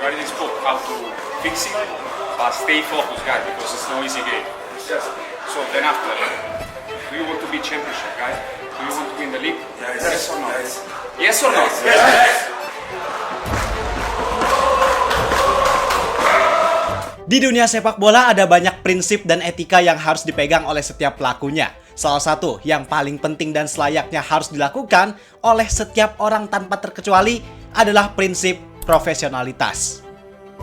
write this book how to fix it, but stay focused, guys, because it's no easy game. So then after, do you want to be championship, guys? Do you want to win the league? Yes or no? Yes or no? Di dunia sepak bola ada banyak prinsip dan etika yang harus dipegang oleh setiap pelakunya. Salah satu yang paling penting dan selayaknya harus dilakukan oleh setiap orang tanpa terkecuali adalah prinsip profesionalitas.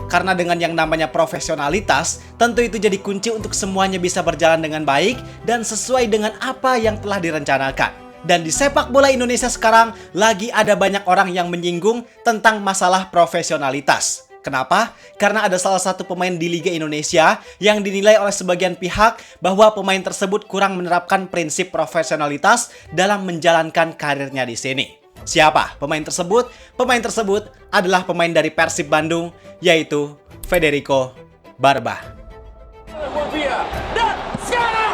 Karena dengan yang namanya profesionalitas, tentu itu jadi kunci untuk semuanya bisa berjalan dengan baik dan sesuai dengan apa yang telah direncanakan. Dan di sepak bola Indonesia sekarang lagi ada banyak orang yang menyinggung tentang masalah profesionalitas. Kenapa? Karena ada salah satu pemain di Liga Indonesia yang dinilai oleh sebagian pihak bahwa pemain tersebut kurang menerapkan prinsip profesionalitas dalam menjalankan karirnya di sini. Siapa pemain tersebut? Pemain tersebut adalah pemain dari Persib Bandung, yaitu Federico Barba. Dan sekarang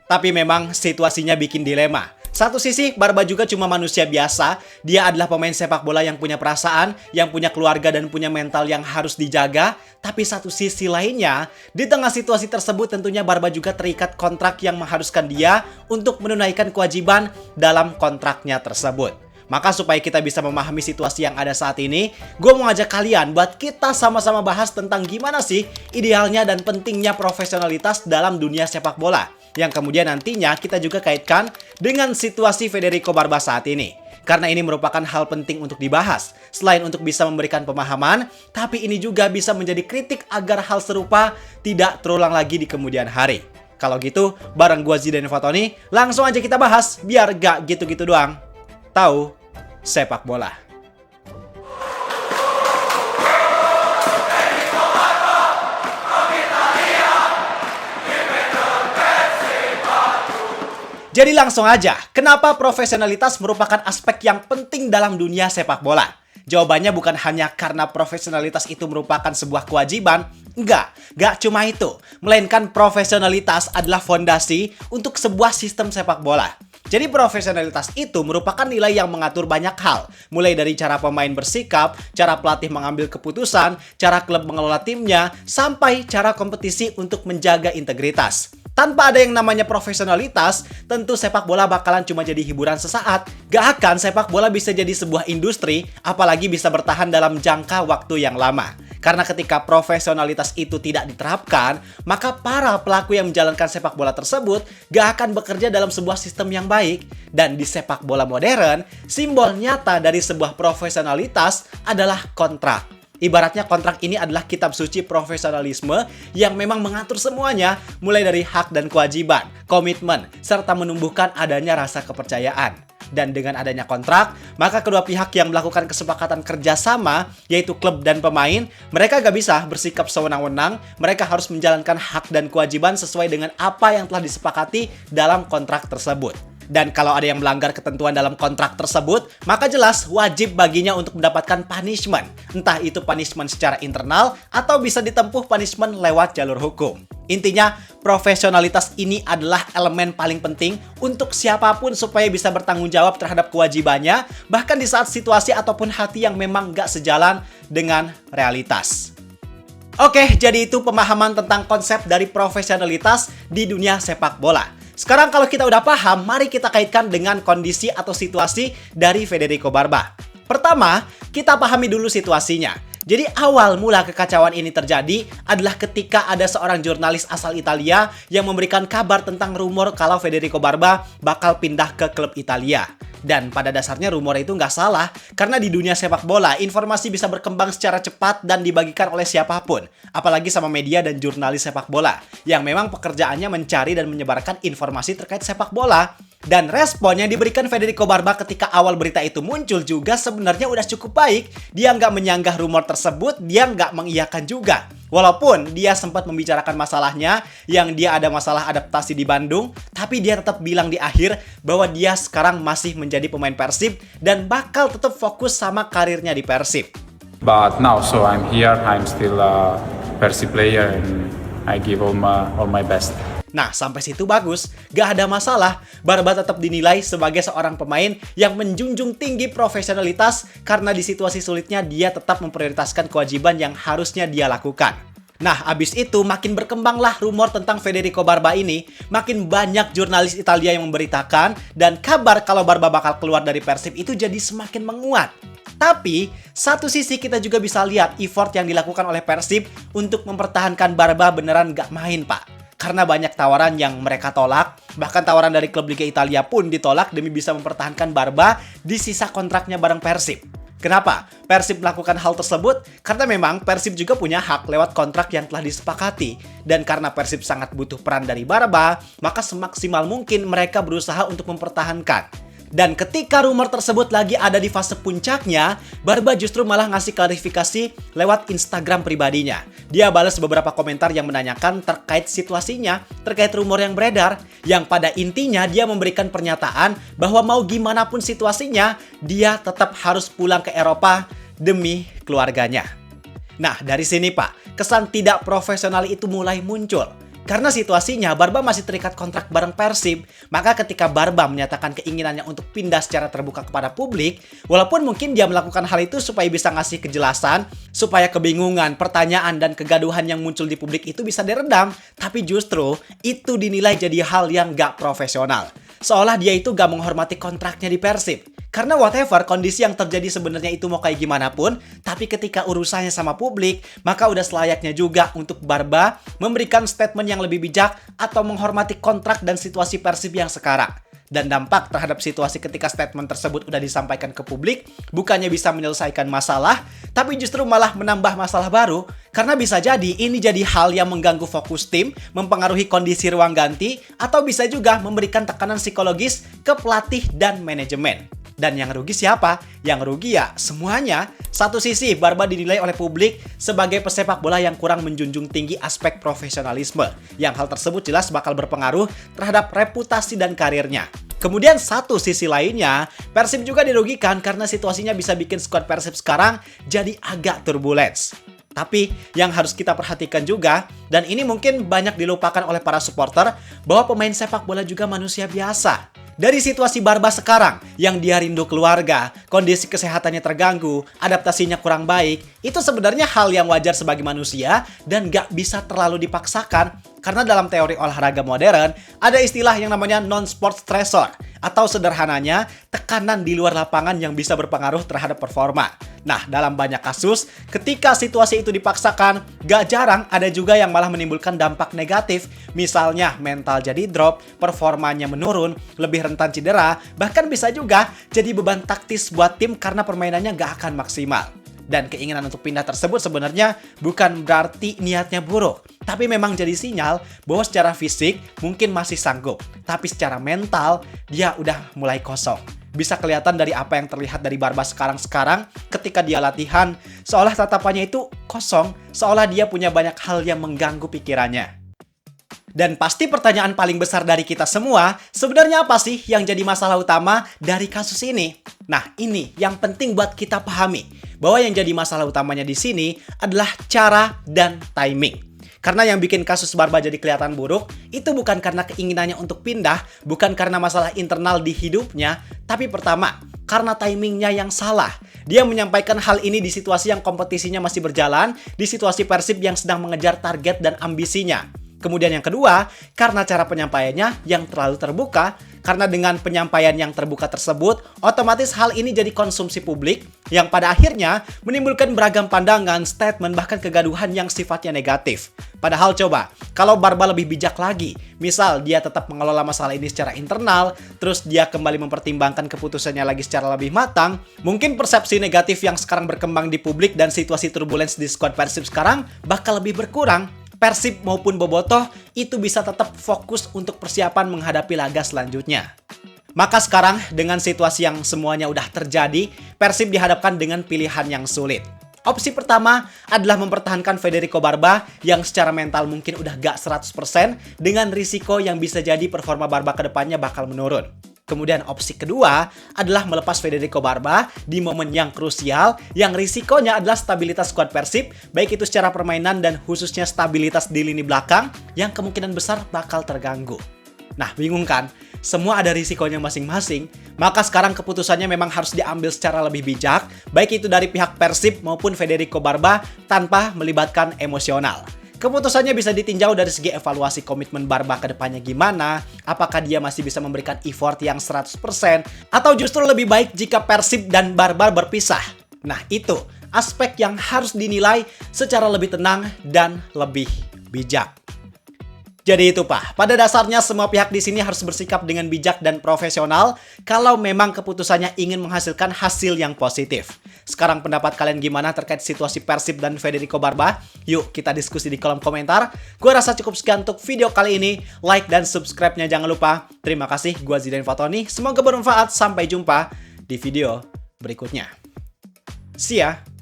Tapi memang situasinya bikin dilema. Satu sisi, Barba juga cuma manusia biasa. Dia adalah pemain sepak bola yang punya perasaan, yang punya keluarga dan punya mental yang harus dijaga. Tapi satu sisi lainnya, di tengah situasi tersebut tentunya Barba juga terikat kontrak yang mengharuskan dia untuk menunaikan kewajiban dalam kontraknya tersebut. Maka supaya kita bisa memahami situasi yang ada saat ini, gue mau ngajak kalian buat kita sama-sama bahas tentang gimana sih idealnya dan pentingnya profesionalitas dalam dunia sepak bola. Yang kemudian nantinya kita juga kaitkan dengan situasi Federico Barba saat ini. Karena ini merupakan hal penting untuk dibahas. Selain untuk bisa memberikan pemahaman, tapi ini juga bisa menjadi kritik agar hal serupa tidak terulang lagi di kemudian hari. Kalau gitu, bareng gue Zidan Fatoni, langsung aja kita bahas biar gak gitu-gitu doang. Tahu sepak bola. Jadi langsung aja, kenapa profesionalitas merupakan aspek yang penting dalam dunia sepak bola? Jawabannya bukan hanya karena profesionalitas itu merupakan sebuah kewajiban. Enggak cuma itu. Melainkan profesionalitas adalah fondasi untuk sebuah sistem sepak bola. Jadi profesionalitas itu merupakan nilai yang mengatur banyak hal. Mulai dari cara pemain bersikap, cara pelatih mengambil keputusan, cara klub mengelola timnya, sampai cara kompetisi untuk menjaga integritas. Tanpa ada yang namanya profesionalitas, tentu sepak bola bakalan cuma jadi hiburan sesaat. Gak akan sepak bola bisa jadi sebuah industri, apalagi bisa bertahan dalam jangka waktu yang lama. Karena ketika profesionalitas itu tidak diterapkan, maka para pelaku yang menjalankan sepak bola tersebut gak akan bekerja dalam sebuah sistem yang baik. Dan di sepak bola modern, simbol nyata dari sebuah profesionalitas adalah kontrak. Ibaratnya kontrak ini adalah kitab suci profesionalisme yang memang mengatur semuanya, mulai dari hak dan kewajiban, komitmen, serta menumbuhkan adanya rasa kepercayaan. Dan dengan adanya kontrak, maka kedua pihak yang melakukan kesepakatan kerjasama, yaitu klub dan pemain, mereka gak bisa bersikap sewenang-wenang, mereka harus menjalankan hak dan kewajiban sesuai dengan apa yang telah disepakati dalam kontrak tersebut. Dan kalau ada yang melanggar ketentuan dalam kontrak tersebut, maka jelas wajib baginya untuk mendapatkan punishment. Entah itu punishment secara internal atau bisa ditempuh punishment lewat jalur hukum. Intinya, profesionalitas ini adalah elemen paling penting untuk siapapun supaya bisa bertanggung jawab terhadap kewajibannya, bahkan di saat situasi ataupun hati yang memang gak sejalan dengan realitas. Oke, jadi itu pemahaman tentang konsep dari profesionalitas di dunia sepak bola. Sekarang kalau kita udah paham, mari kita kaitkan dengan kondisi atau situasi dari Federico Barba. Pertama, kita pahami dulu situasinya. Jadi awal mula kekacauan ini terjadi adalah ketika ada seorang jurnalis asal Italia yang memberikan kabar tentang rumor kalau Federico Barba bakal pindah ke klub Italia. Dan pada dasarnya rumor itu nggak salah, karena di dunia sepak bola, informasi bisa berkembang secara cepat dan dibagikan oleh siapapun. Apalagi sama media dan jurnalis sepak bola, yang memang pekerjaannya mencari dan menyebarkan informasi terkait sepak bola. Dan respon yang diberikan Federico Barba ketika awal berita itu muncul juga sebenarnya udah cukup baik. Dia nggak menyanggah rumor tersebut, dia nggak mengiyakan juga. Walaupun dia sempat membicarakan masalahnya, yang dia ada masalah adaptasi di Bandung, tapi dia tetap bilang di akhir bahwa dia sekarang masih menjadi pemain Persib dan bakal tetap fokus sama karirnya di Persib. But now, so I'm here. I'm still a Persib player, and I give all my best. Nah, sampai situ bagus. Gak ada masalah. Barba tetap dinilai sebagai seorang pemain yang menjunjung tinggi profesionalitas karena di situasi sulitnya dia tetap memprioritaskan kewajiban yang harusnya dia lakukan. Nah, abis itu makin berkembanglah rumor tentang Federico Barba ini. Makin banyak jurnalis Italia yang memberitakan dan kabar kalau Barba bakal keluar dari Persib itu jadi semakin menguat. Tapi, satu sisi kita juga bisa lihat effort yang dilakukan oleh Persib untuk mempertahankan Barba beneran gak main, Pak. Karena banyak tawaran yang mereka tolak, bahkan tawaran dari klub Liga Italia pun ditolak demi bisa mempertahankan Barba di sisa kontraknya bareng Persib. Kenapa Persib melakukan hal tersebut? Karena memang Persib juga punya hak lewat kontrak yang telah disepakati. Dan karena Persib sangat butuh peran dari Barba, maka semaksimal mungkin mereka berusaha untuk mempertahankan. Dan ketika rumor tersebut lagi ada di fase puncaknya, Barba justru malah ngasih klarifikasi lewat Instagram pribadinya. Dia balas beberapa komentar yang menanyakan terkait situasinya, terkait rumor yang beredar, yang pada intinya dia memberikan pernyataan bahwa mau gimana pun situasinya, dia tetap harus pulang ke Eropa demi keluarganya. Nah, dari sini Pak, kesan tidak profesional itu mulai muncul. Karena situasinya Barba masih terikat kontrak bareng Persib, maka ketika Barba menyatakan keinginannya untuk pindah secara terbuka kepada publik, walaupun mungkin dia melakukan hal itu supaya bisa ngasih kejelasan, supaya kebingungan, pertanyaan, dan kegaduhan yang muncul di publik itu bisa diredam, tapi justru itu dinilai jadi hal yang gak profesional. Seolah dia itu gak menghormati kontraknya di Persib. Karena whatever kondisi yang terjadi sebenarnya itu mau kayak gimana pun, tapi ketika urusannya sama publik, maka udah selayaknya juga untuk Barba memberikan statement yang lebih bijak atau menghormati kontrak dan situasi Persib yang sekarang. Dan dampak terhadap situasi ketika statement tersebut udah disampaikan ke publik, bukannya bisa menyelesaikan masalah, tapi justru malah menambah masalah baru, karena bisa jadi ini jadi hal yang mengganggu fokus tim, mempengaruhi kondisi ruang ganti, atau bisa juga memberikan tekanan psikologis ke pelatih dan manajemen. Dan yang rugi siapa? Yang rugi ya semuanya. Satu sisi, Barba dinilai oleh publik sebagai pesepak bola yang kurang menjunjung tinggi aspek profesionalisme. Yang hal tersebut jelas bakal berpengaruh terhadap reputasi dan karirnya. Kemudian satu sisi lainnya, Persib juga dirugikan karena situasinya bisa bikin skuad Persib sekarang jadi agak turbulence. Tapi yang harus kita perhatikan juga, dan ini mungkin banyak dilupakan oleh para supporter, bahwa pemain sepak bola juga manusia biasa. Dari situasi Barba sekarang, yang dia rindu keluarga, kondisi kesehatannya terganggu, adaptasinya kurang baik, itu sebenarnya hal yang wajar sebagai manusia dan gak bisa terlalu dipaksakan. Karena dalam teori olahraga modern, ada istilah yang namanya non-sport stressor, atau sederhananya, tekanan di luar lapangan yang bisa berpengaruh terhadap performa. Nah, dalam banyak kasus, ketika situasi itu dipaksakan, gak jarang ada juga yang malah menimbulkan dampak negatif. Misalnya, mental jadi drop, performanya menurun, lebih rentan cedera, bahkan bisa juga jadi beban taktis buat tim karena permainannya gak akan maksimal. Dan keinginan untuk pindah tersebut sebenarnya bukan berarti niatnya buruk, tapi memang jadi sinyal bahwa secara fisik mungkin masih sanggup, tapi secara mental dia udah mulai kosong. Bisa kelihatan dari apa yang terlihat dari Barba sekarang ketika dia latihan, seolah tatapannya itu kosong, seolah dia punya banyak hal yang mengganggu pikirannya. Dan pasti pertanyaan paling besar dari kita semua, sebenarnya apa sih yang jadi masalah utama dari kasus ini? Nah, ini yang penting buat kita pahami, bahwa yang jadi masalah utamanya di sini adalah cara dan timing. Karena yang bikin kasus Barba jadi kelihatan buruk, itu bukan karena keinginannya untuk pindah, bukan karena masalah internal di hidupnya, tapi pertama, karena timingnya yang salah. Dia menyampaikan hal ini di situasi yang kompetisinya masih berjalan, di situasi Persib yang sedang mengejar target dan ambisinya. Kemudian yang kedua, karena cara penyampaiannya yang terlalu terbuka, karena dengan penyampaian yang terbuka tersebut, otomatis hal ini jadi konsumsi publik yang pada akhirnya menimbulkan beragam pandangan, statement, bahkan kegaduhan yang sifatnya negatif. Padahal coba, kalau Barba lebih bijak lagi, misal dia tetap mengelola masalah ini secara internal, terus dia kembali mempertimbangkan keputusannya lagi secara lebih matang, mungkin persepsi negatif yang sekarang berkembang di publik dan situasi turbulence di skuad Persib sekarang bakal lebih berkurang. Persib maupun Bobotoh itu bisa tetap fokus untuk persiapan menghadapi laga selanjutnya. Maka sekarang dengan situasi yang semuanya udah terjadi, Persib dihadapkan dengan pilihan yang sulit. Opsi pertama adalah mempertahankan Federico Barba yang secara mental mungkin udah gak 100% dengan risiko yang bisa jadi performa Barba ke depannya bakal menurun. Kemudian opsi kedua adalah melepas Federico Barba di momen yang krusial yang risikonya adalah stabilitas skuad Persib, baik itu secara permainan dan khususnya stabilitas di lini belakang yang kemungkinan besar bakal terganggu. Nah, bingung kan? Semua ada risikonya masing-masing, maka sekarang keputusannya memang harus diambil secara lebih bijak, baik itu dari pihak Persib maupun Federico Barba tanpa melibatkan emosional. Keputusannya bisa ditinjau dari segi evaluasi komitmen Barba ke depannya gimana, apakah dia masih bisa memberikan effort yang 100%, atau justru lebih baik jika Persib dan Barba berpisah. Nah, itu aspek yang harus dinilai secara lebih tenang dan lebih bijak. Jadi itu Pak, pada dasarnya semua pihak di sini harus bersikap dengan bijak dan profesional kalau memang keputusannya ingin menghasilkan hasil yang positif. Sekarang pendapat kalian gimana terkait situasi Persib dan Federico Barba? Yuk kita diskusi di kolom komentar. Gue rasa cukup sekian untuk video kali ini. Like dan subscribe-nya jangan lupa. Terima kasih, gue Zidan Fatoni. Semoga bermanfaat. Sampai jumpa di video berikutnya. See ya!